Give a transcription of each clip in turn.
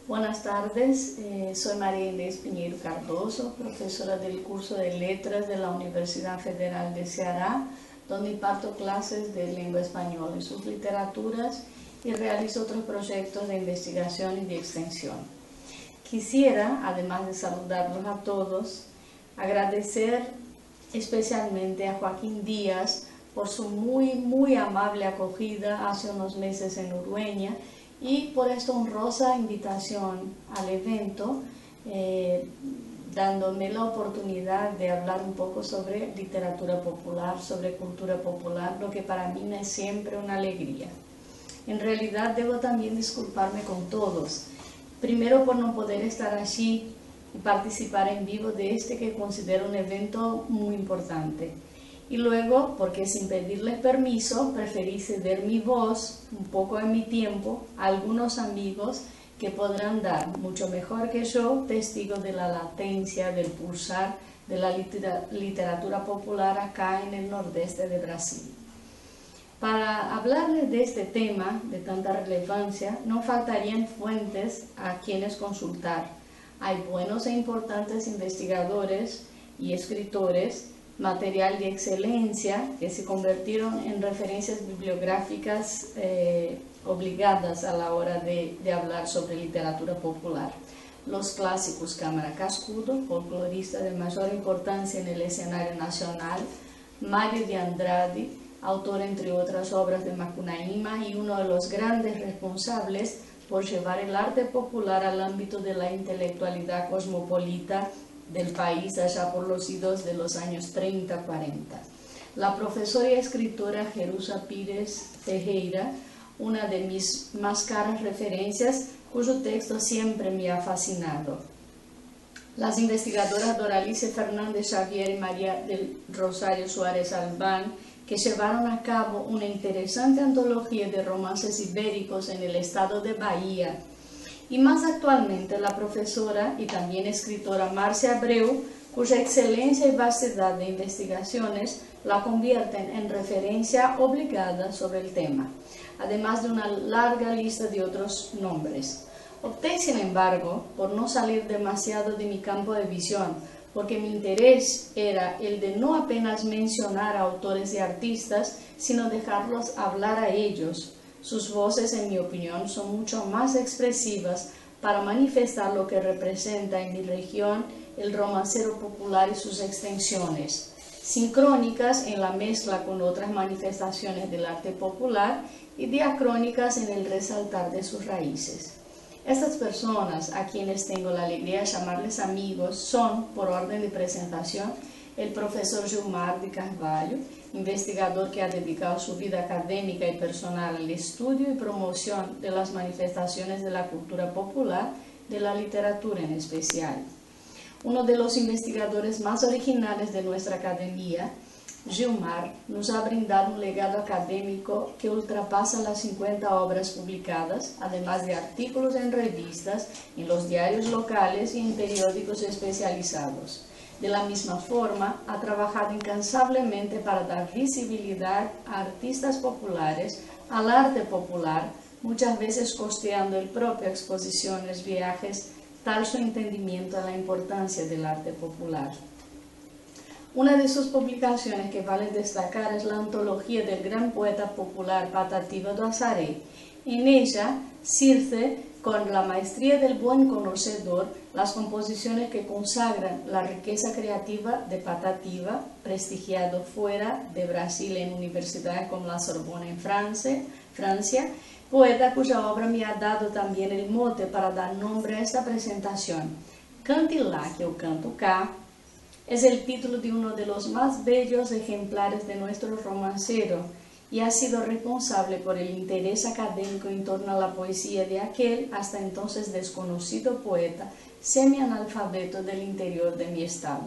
Buenas tardes, soy María Inés Piñeiro Cardoso, profesora del curso de Letras de la Universidad Federal de Ceará, donde imparto clases de lengua española y sus literaturas y realizo otros proyectos de investigación y de extensión. Quisiera, además de saludarlos a todos, agradecer especialmente a Joaquín Díaz por su muy amable acogida hace unos meses en Urueña y por esta honrosa invitación al evento, dándome la oportunidad de hablar un poco sobre literatura popular, sobre cultura popular, lo que para mí es siempre una alegría. En realidad debo también disculparme con todos, primero por no poder estar allí y participar en vivo de este que considero un evento muy importante. Y luego, porque sin pedirles permiso, preferí ceder mi voz, un poco de mi tiempo, a algunos amigos que podrán dar, mucho mejor que yo, testigo de la latencia, del pulsar de la literatura popular acá en el nordeste de Brasil. Para hablarles de este tema de tanta relevancia, no faltarían fuentes a quienes consultar. Hay buenos e importantes investigadores y escritores, material de excelencia que se convirtieron en referencias bibliográficas obligadas a la hora de hablar sobre literatura popular. Los clásicos Cámara Cascudo, folclorista de mayor importancia en el escenario nacional, Mario de Andrade, autor entre otras obras de Macunaíma y uno de los grandes responsables por llevar el arte popular al ámbito de la intelectualidad cosmopolita del país allá por los idos de los años 30-40. La profesora y escritora Jerusa Pires Tejera, una de mis más caras referencias, cuyo texto siempre me ha fascinado. Las investigadoras Doralice Fernández Xavier y María del Rosario Suárez Albán, que llevaron a cabo una interesante antología de romances ibéricos en el estado de Bahía, y más actualmente la profesora y también escritora Marcia Abreu, cuya excelencia y vastedad de investigaciones la convierten en referencia obligada sobre el tema, además de una larga lista de otros nombres. Opté, sin embargo, por no salir demasiado de mi campo de visión, porque mi interés era el de no apenas mencionar a autores y artistas, sino dejarlos hablar a ellos. Sus voces, en mi opinión, son mucho más expresivas para manifestar lo que representa en mi región el romancero popular y sus extensiones, sincrónicas en la mezcla con otras manifestaciones del arte popular y diacrónicas en el resaltar de sus raíces. Estas personas, a quienes tengo la alegría de llamarles amigos, son, por orden de presentación, el profesor Gilmar de Carvalho, investigador que ha dedicado su vida académica y personal al estudio y promoción de las manifestaciones de la cultura popular, de la literatura en especial. Uno de los investigadores más originales de nuestra academia, Gilmar, nos ha brindado un legado académico que ultrapasa las 50 obras publicadas, además de artículos en revistas, en los diarios locales y en periódicos especializados. De la misma forma, ha trabajado incansablemente para dar visibilidad a artistas populares, al arte popular, muchas veces costeando el propio exposiciones, viajes, tal su entendimiento de la importancia del arte popular. Una de sus publicaciones que vale destacar es la antología del gran poeta popular Patativa do Açaré. En ella, Circe, con la maestría del buen conocedor, las composiciones que consagran la riqueza creativa de Patativa, prestigiado fuera de Brasil en universidades como la Sorbona en Francia, poeta cuya obra me ha dado también el mote para dar nombre a esta presentación. Cante lá que eu canto cá es el título de uno de los más bellos ejemplares de nuestro romancero y ha sido responsable por el interés académico en torno a la poesía de aquel hasta entonces desconocido poeta semi-analfabeto del interior de mi estado.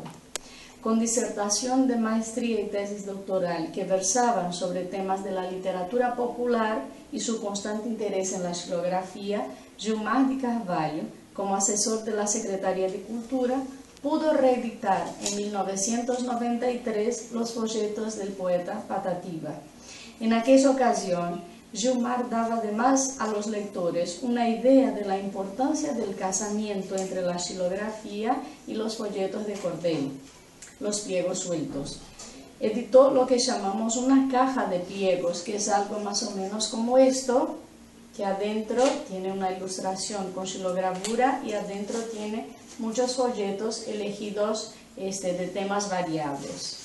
Con disertación de maestría y tesis doctoral que versaban sobre temas de la literatura popular y su constante interés en la xilografía, Gilmar de Carvalho, como asesor de la Secretaría de Cultura, pudo reeditar en 1993 los folletos del poeta Patativa. En aquella ocasión, Gilmar daba además a los lectores una idea de la importancia del casamiento entre la xilografía y los folletos de cordel, los pliegos sueltos. Editó lo que llamamos una caja de pliegos, que es algo más o menos como esto, que adentro tiene una ilustración con xilogravura y adentro tiene muchos folletos elegidos de temas variables.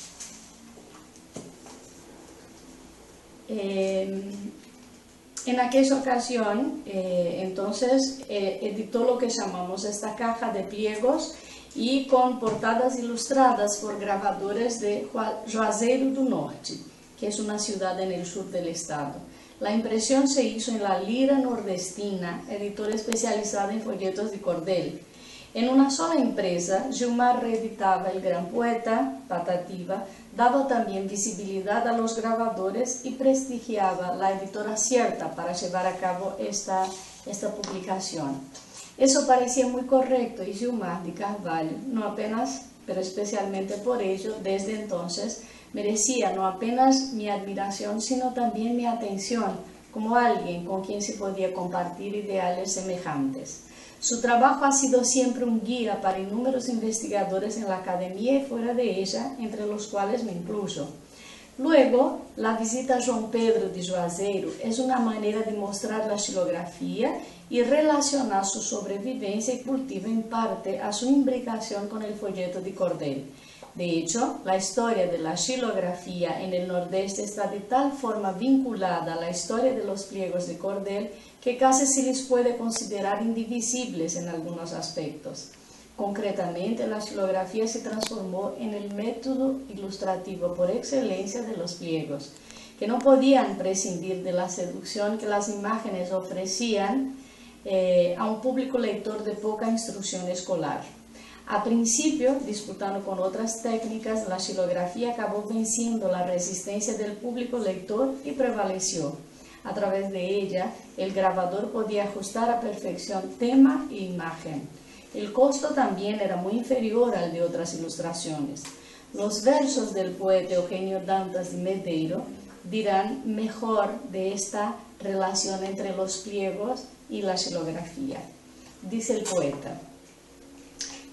En aquella ocasión, entonces, editó lo que llamamos esta caja de pliegos y con portadas ilustradas por grabadores de Juazeiro do Norte, que es una ciudad en el sur del estado. La impresión se hizo en La Lira Nordestina, editora especializada en folletos de cordel. En una sola empresa, Gilmar reeditaba El Gran Poeta, Patativa, daba también visibilidad a los grabadores y prestigiaba la editora cierta para llevar a cabo esta publicación. Eso parecía muy correcto y Gilmar de Carvalho, no apenas, pero especialmente por ello, desde entonces, merecía no apenas mi admiración, sino también mi atención, como alguien con quien se podía compartir ideales semejantes. Su trabajo ha sido siempre un guía para inúmeros investigadores en la academia y fuera de ella, entre los cuales me incluyo. Luego, la visita a João Pedro de Juazeiro es una manera de mostrar la xilografía y relacionar su sobrevivencia y cultivo en parte a su imbricación con el folleto de cordel. De hecho, la historia de la xilografía en el Nordeste está de tal forma vinculada a la historia de los pliegos de cordel que casi se les puede considerar indivisibles en algunos aspectos. Concretamente, la xilografía se transformó en el método ilustrativo por excelencia de los pliegos, que no podían prescindir de la seducción que las imágenes ofrecían a un público lector de poca instrucción escolar. A principio, disputando con otras técnicas, la xilografía acabó venciendo la resistencia del público lector y prevaleció. A través de ella, el grabador podía ajustar a perfección tema e imagen. El costo también era muy inferior al de otras ilustraciones. Los versos del poeta Eugenio Dantas de Medeiro dirán mejor de esta relación entre los pliegos y la xilografía. Dice el poeta: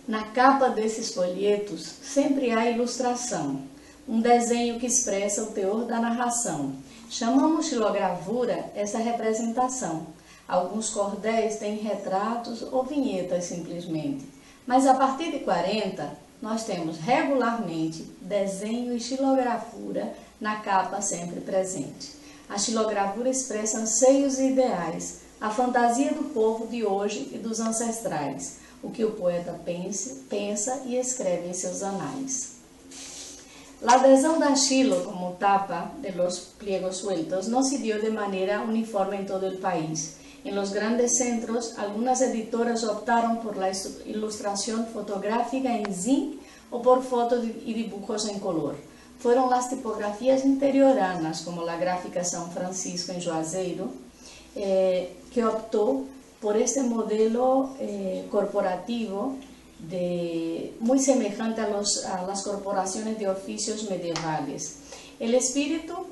na capa desses folhetos sempre há ilustração, desenho que expressa o teor da narração. Chamamos xilogravura essa representação. Alguns cordéis têm retratos ou vinhetas simplesmente, mas a partir de 40 nós temos regularmente desenho e xilogravura na capa sempre presente. A xilogravura expressa anseios e ideais, a fantasia do povo de hoje e dos ancestrais, o que o poeta pensa e escreve em seus anais. La adhesión da xilo como tapa de los pliegos sueltos no se dio de manera uniforme en todo el país. En los grandes centros, algunas editoras optaron por la ilustración fotográfica en zinc o por fotos y dibujos en color. Fueron las tipografías interioranas, como la Gráfica São Francisco en Juazeiro, que optó por este modelo corporativo muy semejante a las corporaciones de oficios medievales. El espíritu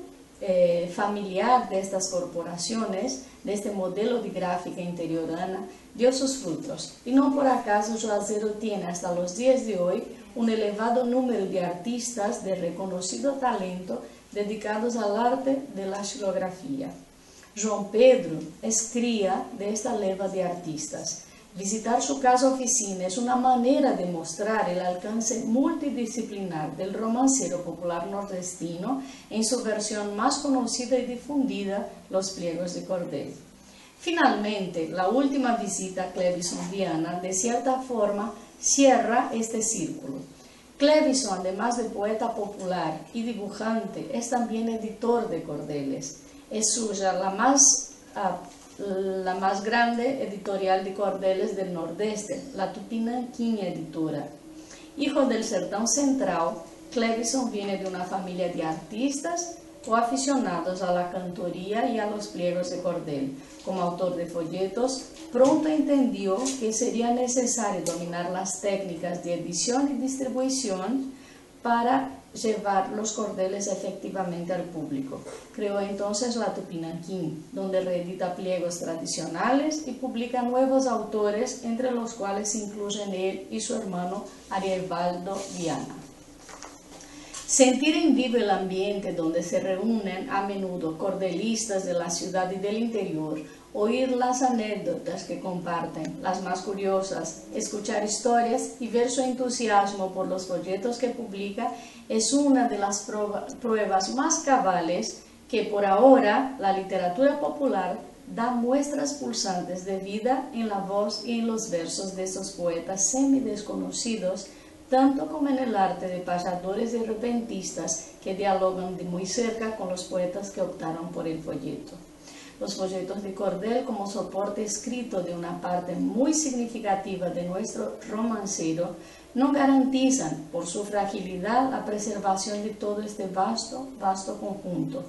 familiar de estas corporaciones, de este modelo de gráfica interiorana, dio sus frutos. Y no por acaso Juazeiro tiene hasta los días de hoy un elevado número de artistas de reconocido talento dedicados al arte de la xilografía. João Pedro es cría de esta leva de artistas. Visitar su casa-oficina es una manera de mostrar el alcance multidisciplinar del romancero popular nordestino en su versión más conocida y difundida, Los Pliegos de Cordel. Finalmente, la última visita a Clevison Viana, de cierta forma, cierra este círculo. Clevison, además de poeta popular y dibujante, es también editor de cordeles. Es suya la más grande editorial de cordeles del Nordeste, la Tupinanquim Editora. Hijo del Sertão Central, Clevison viene de una familia de artistas o aficionados a la cantoría y a los pliegos de cordel. Como autor de folletos, pronto entendió que sería necesario dominar las técnicas de edición y distribución para llevar los cordeles efectivamente al público. Creó entonces la Tupinanquín, donde reedita pliegos tradicionales y publica nuevos autores, entre los cuales se incluyen él y su hermano Arievaldo Viana. Sentir en vivo el ambiente donde se reúnen a menudo cordelistas de la ciudad y del interior, oír las anécdotas que comparten, las más curiosas, escuchar historias y ver su entusiasmo por los folletos que publica es una de las pruebas más cabales que por ahora la literatura popular da muestras pulsantes de vida en la voz y en los versos de esos poetas semidesconocidos, tanto como en el arte de payadores y repentistas que dialogan de muy cerca con los poetas que optaron por el folleto. Los folletos de cordel como soporte escrito de una parte muy significativa de nuestro romancero no garantizan, por su fragilidad, la preservación de todo este vasto conjunto.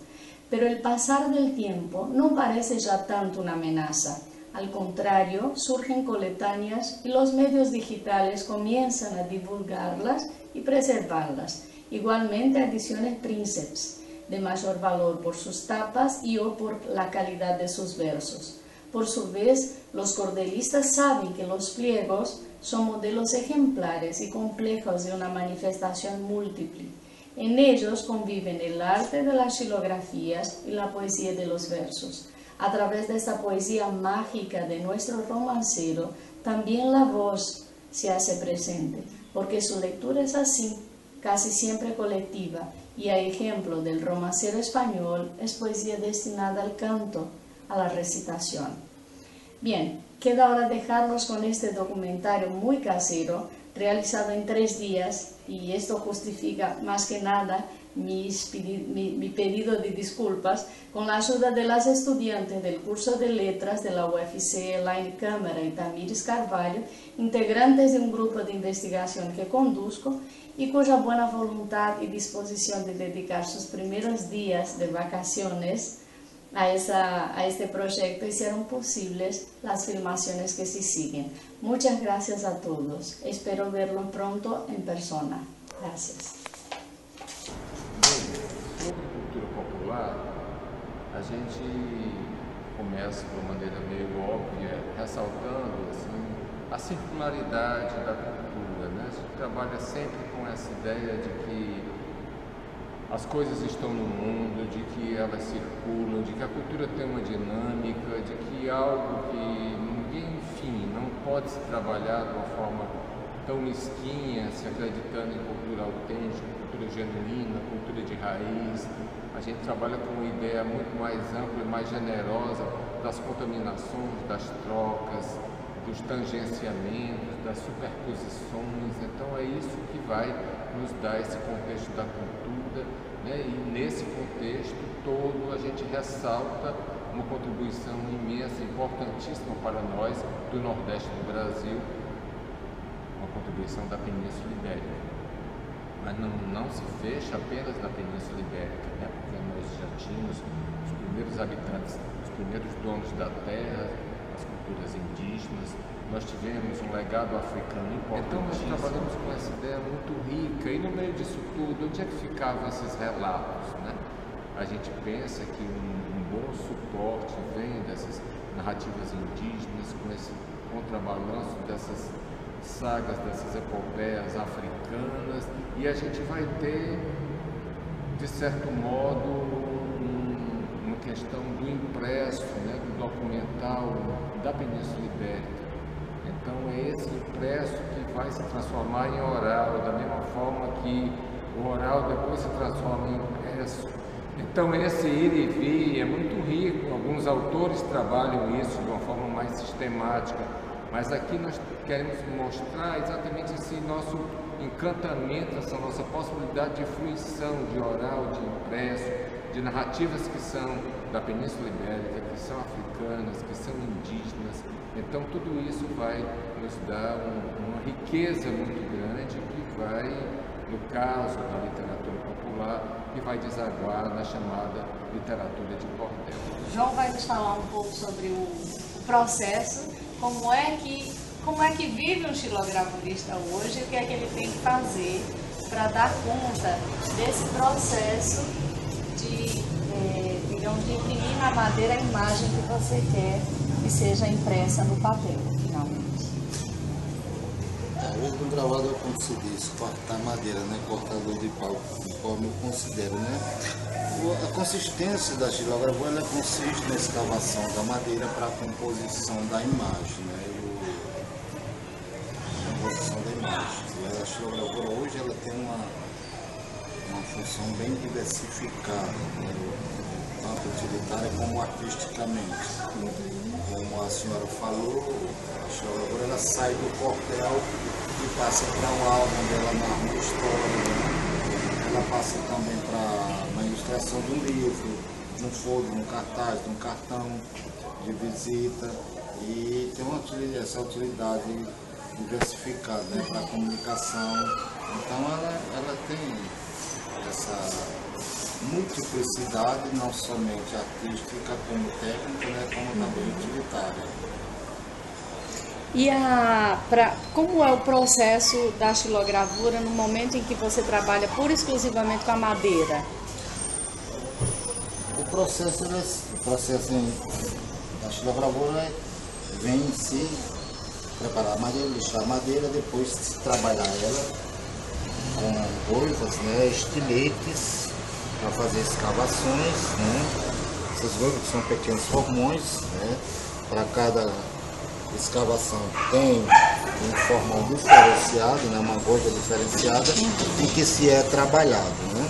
Pero el pasar del tiempo no parece ya tanto una amenaza. Al contrario, surgen coletáneas y los medios digitales comienzan a divulgarlas y preservarlas. Igualmente, ediciones Princeps, de mayor valor por sus tapas y o por la calidad de sus versos. Por su vez, los cordelistas saben que los pliegos son modelos ejemplares y complejos de una manifestación múltiple. En ellos conviven el arte de las xilografías y la poesía de los versos. A través de esta poesía mágica de nuestro romancero, también la voz se hace presente, porque su lectura es así, casi siempre colectiva, y a ejemplo del romancero español, es poesía destinada al canto, a la recitación. Bien, queda ahora dejarnos con este documentario muy casero, realizado en 3 días, y esto justifica más que nada mi pedido de disculpas, con la ayuda de las estudiantes del curso de letras de la UFC, Elaine Câmara y Tamires Carvalho, integrantes de un grupo de investigación que conduzco y cuya buena voluntad y disposición de dedicar sus primeros días de vacaciones a este proyecto hicieron posibles las filmaciones que se siguen. Muchas gracias a todos. Espero verlos pronto en persona. Gracias. Sobre cultura popular, a gente começa de uma maneira meio óbvia, ressaltando assim, a circularidade da cultura, né? A gente trabalha sempre com essa ideia de que as coisas estão no mundo, de que elas circulam, de que a cultura tem uma dinâmica, de que algo que ninguém, enfim, não pode se trabalhar de uma forma tão mesquinha, se acreditando em cultura autêntica, cultura genuína, cultura de raiz. A gente trabalha com uma ideia muito mais ampla e mais generosa das contaminações, das trocas, dos tangenciamentos, das superposições. Então é isso que vai nos dar esse contexto da cultura, né? E nesse contexto todo a gente ressalta uma contribuição imensa, importantíssima para nós do Nordeste do Brasil, uma contribuição da Península Ibérica. Mas não se fecha apenas na Península Ibérica, né? Porque nós já tínhamos os primeiros habitantes, os primeiros donos da terra, as culturas indígenas, nós tivemos um legado africano importante. Então nós trabalhamos com essa ideia muito rica, e no meio disso tudo, onde é que ficavam esses relatos, né? A gente pensa que um bom suporte vem dessas narrativas indígenas, com esse contrabalanço dessas sagas, dessas epopeias africanas, e a gente vai ter, de certo modo, uma questão do impresso, né, do documental da Península Ibérica. Então é esse impresso que vai se transformar em oral, da mesma forma que o oral depois se transforma em impresso. Então esse ir e vir é muito rico, alguns autores trabalham isso de uma forma mais sistemática, mas aqui nós queremos mostrar exatamente esse nosso encantamento, essa nossa possibilidade de fruição de oral, de impresso, de narrativas que são da Península Ibérica, que são africanas, que são indígenas. Então tudo isso vai nos dar uma riqueza muito grande que vai, no caso da literatura popular, que vai desaguar na chamada literatura de cordel. João vai nos falar um pouco sobre o processo, como é que vive um xilogravurista hoje, o que é que ele tem que fazer para dar conta desse processo de, digamos, de imprimir na madeira a imagem que você quer que seja impressa no papel, finalmente. Hoje no gravador, como se diz, cortar madeira, né? Cortador de pau, conforme eu considero, né? A consistência da xilogravura, ela consiste na escavação da madeira para a composição da imagem, né? A composição da imagem. E a xilogravura hoje ela tem uma função bem diversificada, né? Tanto utilitária como artisticamente. Como a senhora falou, a xilogravura ela sai do cortel e passa para o álbum dela narra uma história, né? Ela passa também para uma ilustração de um livro, de um folho, de um cartaz, de um cartão de visita, e tem essa utilidade diversificada, né, para a comunicação. Então ela tem essa multiplicidade, não somente artística como técnica, né, como também utilitária. E como é o processo da xilogravura no momento em que você trabalha pura e exclusivamente com a madeira? O processo da xilogravura vem em si preparar a madeira, lixar a madeira, depois trabalhar ela com goivas, né, estiletes, para fazer escavações, né? Essas goivas são pequenos formões, né? Para cada escavação tem um formão diferenciado, né? Uma goiva diferenciada em que se é trabalhado, né?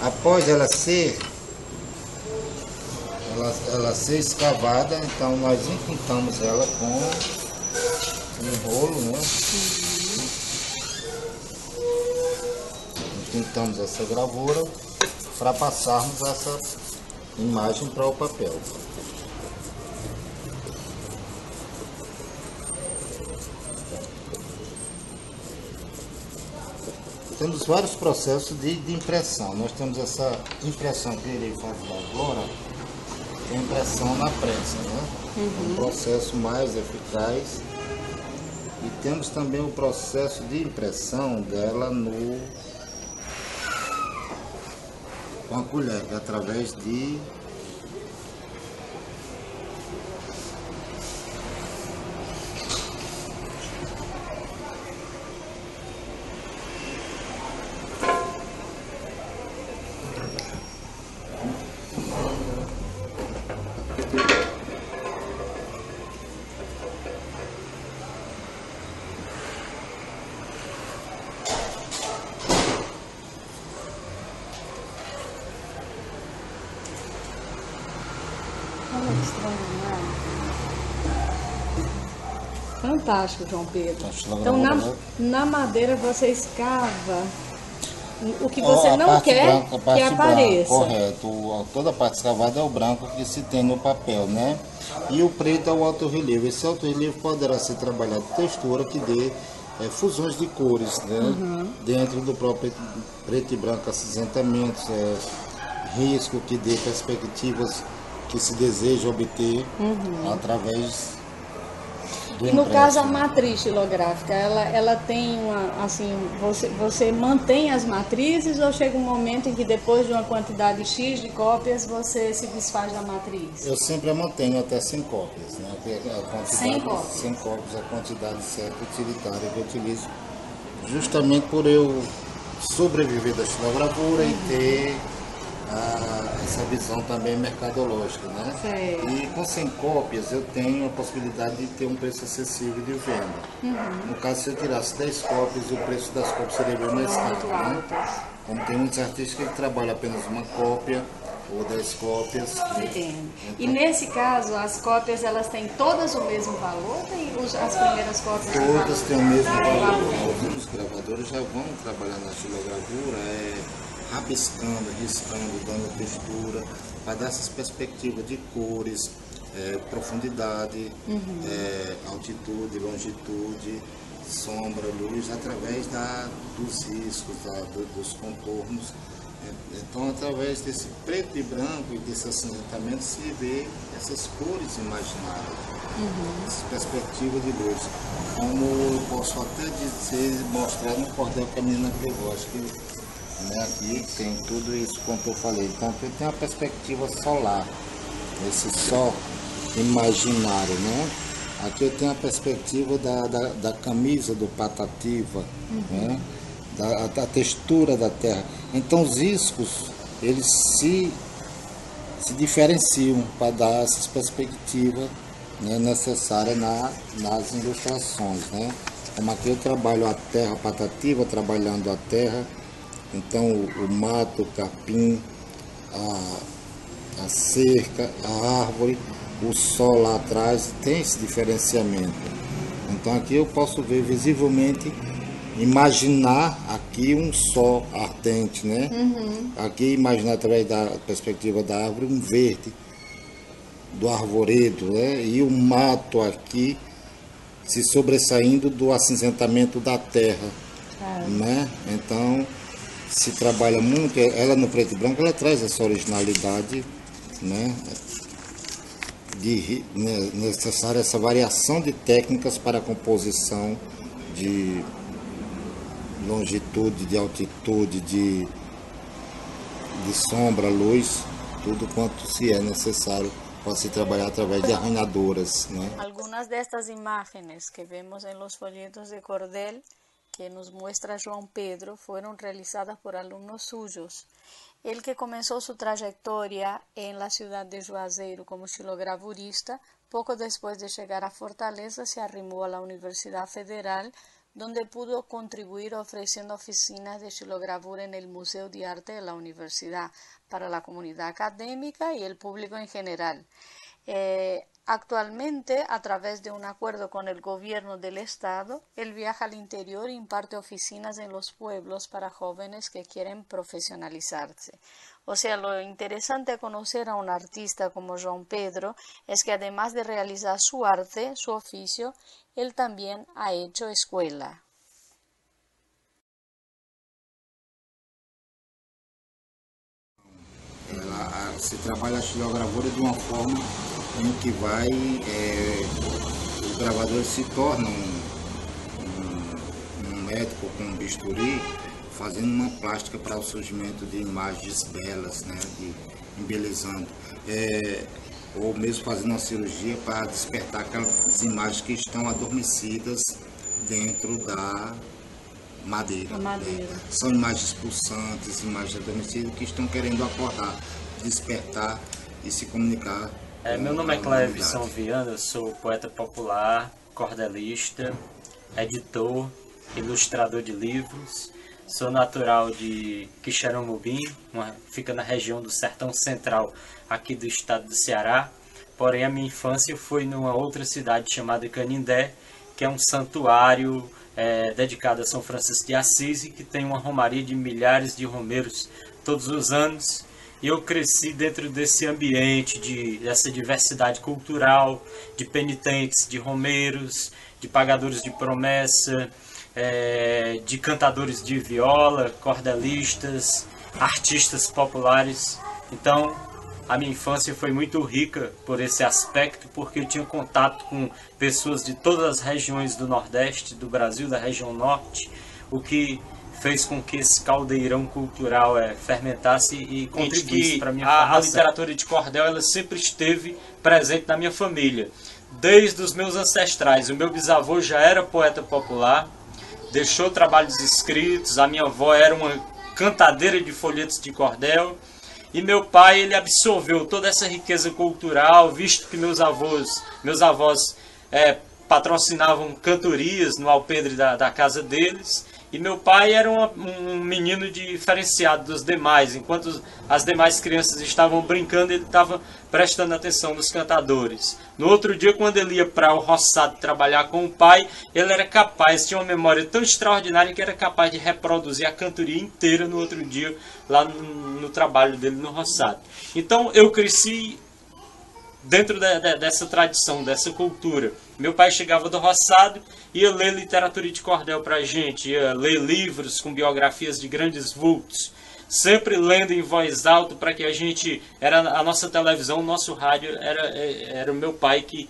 Após ela ser escavada, então nós enfrentamos ela com um rolo, né? Enfrentamos essa gravura para passarmos essa imagem para o papel. Temos vários processos de impressão. Nós temos essa impressão que eu irei fazer agora, que é a impressão na prensa, né? É um processo mais eficaz. E temos também o processo de impressão dela com a colher, que é através de Fantástico, João Pedro. Então, na madeira você escava o que você não quer que apareça. Correto. Toda a parte escavada é o branco que se tem no papel, né? E o preto é o alto relieve. Esse alto relieve poderá ser trabalhado textura que dê fusões de cores, né? Dentro do próprio preto e branco, acinzentamentos, risco que dê perspectivas que se deseja obter através do E no caso a matriz xilográfica, ela tem uma, assim, você mantém as matrizes ou chega um momento em que depois de uma quantidade X de cópias você se desfaz da matriz? Eu sempre a mantenho até 100 cópias, né? A 100 cópias? 100 cópias, a quantidade certa utilitária que eu utilizo, justamente por eu sobreviver da xilogravura e ter essa visão também mercadológica, né? Sei. E com 100 cópias eu tenho a possibilidade de ter um preço acessível de venda. No caso, se eu tirasse 10 cópias, o preço das cópias seria bem mais caro, né? Como tem muitos artistas que trabalham apenas uma cópia ou 10 cópias. Entendo. E nesse caso, as cópias elas têm todas o mesmo valor? Tem as primeiras cópias? Todas têm o mesmo valor. Os gravadores já vão trabalhar na xilogravura, rabiscando, riscando, dando textura, para dar essas perspectivas de cores, profundidade, altitude, longitude, sombra, luz, através dos riscos, dos contornos, Então, através desse preto e branco e desse acinzentamento, se vê essas cores imaginárias, essa perspectiva de luz. Como eu posso até dizer, mostrar no cordel que a menina pegou. Acho que, né, aqui tem tudo isso quanto eu falei. Então, aqui tem a perspectiva solar, esse sol imaginário, né? Aqui eu tenho a perspectiva da camisa do Patativa, né? Da textura da terra. Então os riscos, eles se diferenciam para dar essa perspectiva, né, necessária nas ilustrações, né? Como aqui eu trabalho a terra Patativa, trabalhando a terra, então o mato, o capim, a cerca, a árvore, o sol lá atrás, tem esse diferenciamento. Então aqui eu posso ver visivelmente, imaginar aqui um sol ardente, né? Aqui imaginar através da perspectiva da árvore um verde do arvoredo, né? E o mato aqui se sobressaindo do acinzentamento da terra, né? Então se trabalha muito, ela no preto e branco, ela traz essa originalidade, né? Necessária essa variação de técnicas para a composição de longitude, de altitude, de sombra, luz, tudo quanto se é necessário para se trabalhar através de arranhadoras, né? Algunas de estas imágenes que vemos en los folletos de cordel que nos muestra João Pedro fueron realizadas por alumnos suyos. Él, que comenzó su trayectoria en la ciudad de Juazeiro como xilogravurista, poco después de llegar a Fortaleza se arrimó a la Universidad Federal, donde pudo contribuir ofreciendo oficinas de xilogravura en el Museo de Arte de la Universidad para la comunidad académica y el público en general. Actualmente, a través de un acuerdo con el gobierno del estado, él viaja al interior e imparte oficinas en los pueblos para jóvenes que quieren profesionalizarse. O sea, lo interesante de conocer a un artista como João Pedro es que además de realizar su arte, su oficio, él también ha hecho escuela. Se trabalha a xilogravura de uma forma em que o gravador se torna um médico com um bisturi, fazendo uma plástica para o surgimento de imagens belas, né, embelezando, ou mesmo fazendo uma cirurgia para despertar aquelas imagens que estão adormecidas dentro da madeira. São imagens pulsantes, imagens adormecidas que estão querendo acordar, despertar e se comunicar. Meu nome é Cleverson Viana, eu sou poeta popular, cordelista, editor, ilustrador de livros. Sou natural de Quixeramobim, fica na região do Sertão Central aqui do estado do Ceará. Porém, a minha infância foi numa outra cidade chamada Canindé, que é um santuário dedicado a São Francisco de Assis, que tem uma romaria de milhares de romeiros todos os anos. E eu cresci dentro desse ambiente, dessa diversidade cultural, de penitentes, de romeiros, de pagadores de promessa, de cantadores de viola, cordelistas, artistas populares. Então, a minha infância foi muito rica por esse aspecto, porque eu tinha contato com pessoas de todas as regiões do Nordeste, do Brasil, da região Norte, o que fez com que esse caldeirão cultural fermentasse e contribuísse para a minha formação. A literatura de cordel, ela sempre esteve presente na minha família. Desde os meus ancestrais, o meu bisavô já era poeta popular, deixou trabalhos escritos, a minha avó era uma cantadeira de folhetos de cordel, e meu pai, ele absorveu toda essa riqueza cultural, visto que meus avós patrocinavam cantorias no alpendre da casa deles. E meu pai era um menino diferenciado dos demais. Enquanto as demais crianças estavam brincando, ele estava prestando atenção nos cantadores. No outro dia, quando ele ia para o roçado trabalhar com o pai, ele era capaz, tinha uma memória tão extraordinária que era capaz de reproduzir a cantoria inteira no outro dia, lá no trabalho dele no roçado. Então eu cresci dentro dessa tradição, dessa cultura. Meu pai chegava do roçado, ia ler literatura de cordel para a gente, ia ler livros com biografias de grandes vultos. sempre lendo em voz alta para que a gente... Era a nossa televisão, o nosso rádio, era o meu pai, que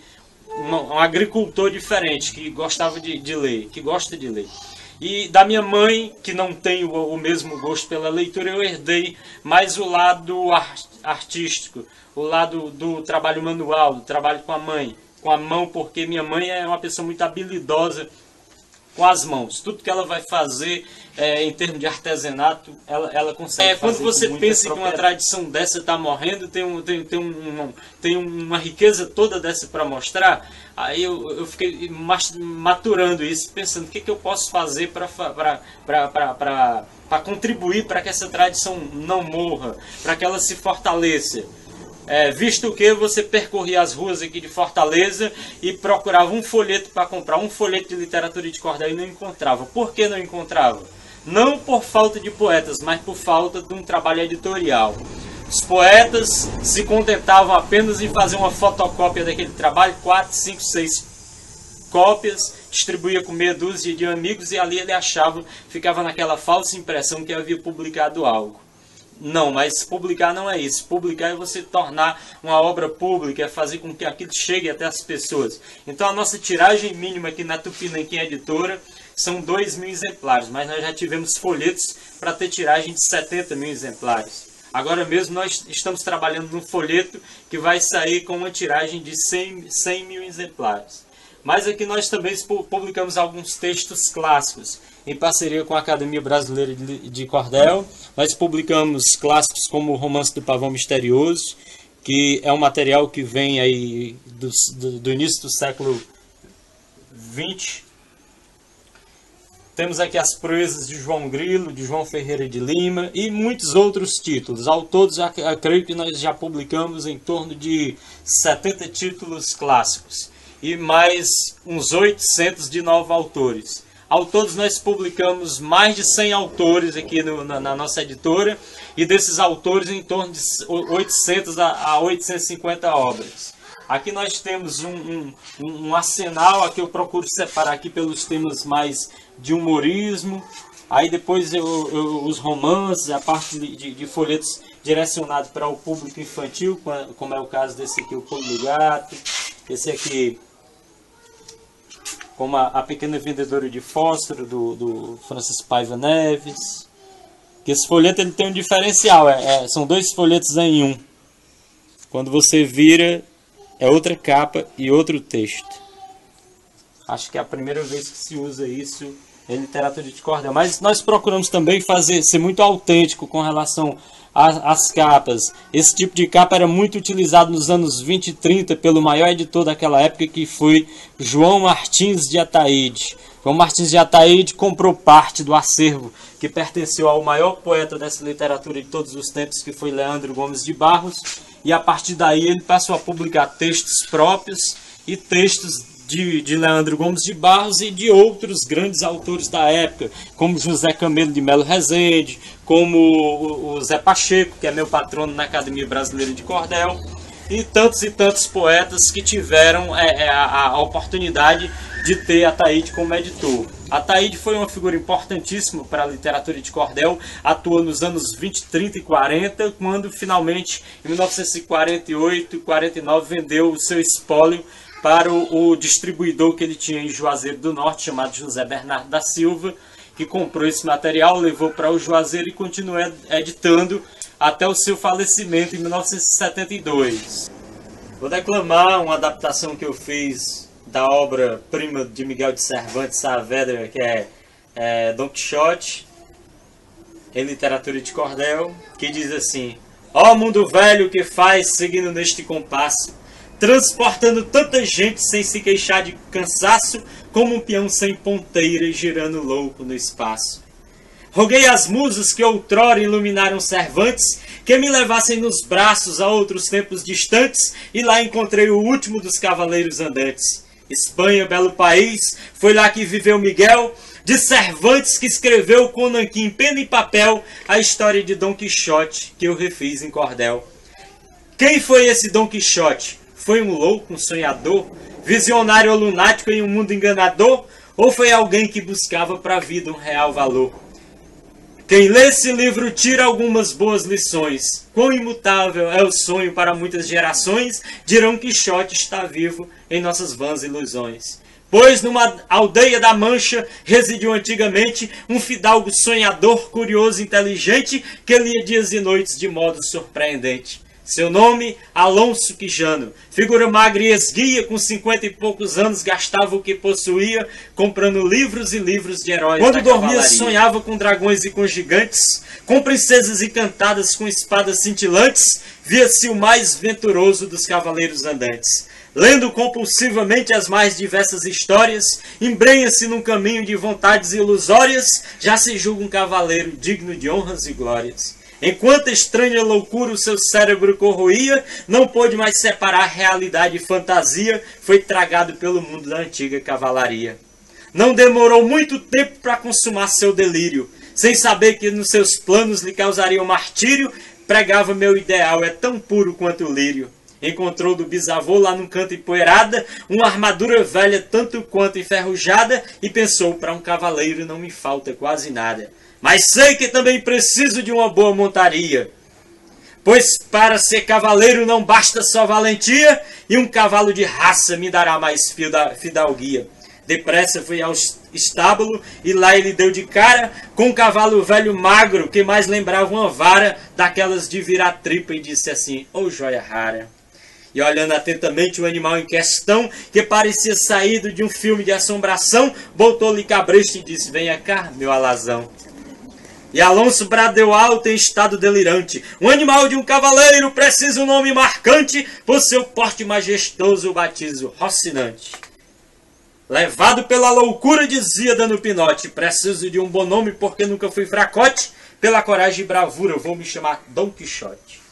um agricultor diferente, que gostava de ler, que gosta de ler. E da minha mãe, que não tem o mesmo gosto pela leitura, eu herdei mais o lado artístico, o lado do trabalho manual, do trabalho com a mão, porque minha mãe é uma pessoa muito habilidosa com as mãos. Tudo que ela vai fazer em termos de artesanato, ela consegue fazer. Quando você pensa que uma tradição dessa está morrendo, tem uma riqueza toda dessa para mostrar, aí eu fiquei maturando isso, pensando o que eu posso fazer para contribuir para que essa tradição não morra, para que ela se fortaleça. Visto que você percorria as ruas aqui de Fortaleza e procurava um folheto para comprar, um folheto de literatura de cordel, e não encontrava. Por que não encontrava? Não por falta de poetas, mas por falta de um trabalho editorial. Os poetas se contentavam apenas em fazer uma fotocópia daquele trabalho, 4, 5, 6 cópias, distribuía com meia dúzia de amigos e ali ele achava, ficava naquela falsa impressão que havia publicado algo. Não, mas publicar não é isso. Publicar é você tornar uma obra pública, é fazer com que aquilo chegue até as pessoas. Então a nossa tiragem mínima aqui na Tupinanquim Editora são 2.000 exemplares, mas nós já tivemos folhetos para ter tiragem de 70.000 exemplares. Agora mesmo nós estamos trabalhando num folheto que vai sair com uma tiragem de 100.000 exemplares. Mas aqui nós também publicamos alguns textos clássicos. Em parceria com a Academia Brasileira de Cordel, nós publicamos clássicos como o Romance do Pavão Misterioso, que é um material que vem aí do início do século XX. Temos aqui as proezas de João Grilo, de João Ferreira de Lima e muitos outros títulos. Ao todo, creio que nós já publicamos em torno de 70 títulos clássicos e mais uns 800 de novos autores. Ao todo, nós publicamos mais de 100 autores aqui na nossa editora, e desses autores em torno de 800 a 850 obras. Aqui nós temos um arsenal, aqui eu procuro separar aqui pelos temas mais de humorismo, aí depois os romances, a parte de folhetos direcionados para o público infantil, como é o caso desse aqui, o Pulo do Gato, esse aqui, como a Pequena Vendedora de Fósforo, do Francis Paiva Neves. Que esse folheto ele tem um diferencial, são 2 folhetos em um. Quando você vira, é outra capa e outro texto. Acho que é a primeira vez que se usa isso em literatura de cordel. Mas nós procuramos também ser muito autêntico com relação às capas. Esse tipo de capa era muito utilizado nos anos 20 e 30 pelo maior editor daquela época, que foi João Martins de Ataíde. João Martins de Ataíde comprou parte do acervo que pertenceu ao maior poeta dessa literatura de todos os tempos, que foi Leandro Gomes de Barros, e a partir daí ele passou a publicar textos próprios e textos de Leandro Gomes de Barros e de outros grandes autores da época, como José Camelo de Melo Rezende, como o Zé Pacheco, que é meu patrono na Academia Brasileira de Cordel, e tantos poetas que tiveram a oportunidade de ter Ataíde como editor. Ataíde foi uma figura importantíssima para a literatura de cordel, atuou nos anos 20, 30 e 40, quando finalmente, em 1948 e 49, vendeu o seu espólio para o distribuidor que ele tinha em Juazeiro do Norte, chamado José Bernardo da Silva, que comprou esse material, levou para o Juazeiro e continuou editando até o seu falecimento em 1972. Vou declamar uma adaptação que eu fiz da obra-prima de Miguel de Cervantes Saavedra, que é Don Quixote, em literatura de cordel, que diz assim: ó mundo velho que faz seguindo neste compasso, transportando tanta gente sem se queixar de cansaço, como um peão sem ponteira girando louco no espaço. Roguei às musas que outrora iluminaram Cervantes, que me levassem nos braços a outros tempos distantes, e lá encontrei o último dos cavaleiros andantes. Espanha, belo país, foi lá que viveu Miguel, de Cervantes que escreveu com nanquim, pena e papel, a história de Dom Quixote, que eu refiz em cordel. Quem foi esse Dom Quixote? Foi um louco, um sonhador, visionário ou lunático em um mundo enganador? Ou foi alguém que buscava para a vida um real valor? Quem lê esse livro tira algumas boas lições. Quão imutável é o sonho para muitas gerações, dirão que Quixote está vivo em nossas vãs ilusões. Pois numa aldeia da Mancha residiu antigamente um fidalgo sonhador, curioso, inteligente, que lia dias e noites de modo surpreendente. Seu nome, Alonso Quijano, figura magra e esguia, com 50 e poucos anos gastava o que possuía, comprando livros e livros de heróis. Quando dormia, sonhava com dragões e com gigantes, com princesas encantadas com espadas cintilantes, via-se o mais venturoso dos cavaleiros andantes. Lendo compulsivamente as mais diversas histórias, embrenha-se num caminho de vontades ilusórias, já se julga um cavaleiro digno de honras e glórias. Enquanto estranha loucura o seu cérebro corroía, não pôde mais separar realidade e fantasia, foi tragado pelo mundo da antiga cavalaria. Não demorou muito tempo para consumar seu delírio, sem saber que nos seus planos lhe causaria o martírio, pregava meu ideal é tão puro quanto o lírio. Encontrou do bisavô lá num canto empoeirada, uma armadura velha tanto quanto enferrujada, e pensou, para um cavaleiro não me falta quase nada. Mas sei que também preciso de uma boa montaria, pois para ser cavaleiro não basta só valentia, e um cavalo de raça me dará mais fidalguia. Depressa fui ao estábulo e lá ele deu de cara com um cavalo velho magro que mais lembrava uma vara daquelas de virar tripa, e disse assim: "Ô joia rara!" E olhando atentamente o animal em questão, que parecia saído de um filme de assombração, botou-lhe cabresto e disse: "Venha cá, meu alazão." E Alonso bradeu alto em estado delirante: "Um animal de um cavaleiro precisa um nome marcante, por seu porte majestoso o batizo Rocinante." Levado pela loucura, dizia dando pinote: "Preciso de um bom nome porque nunca fui fracote, pela coragem e bravura vou me chamar Dom Quixote."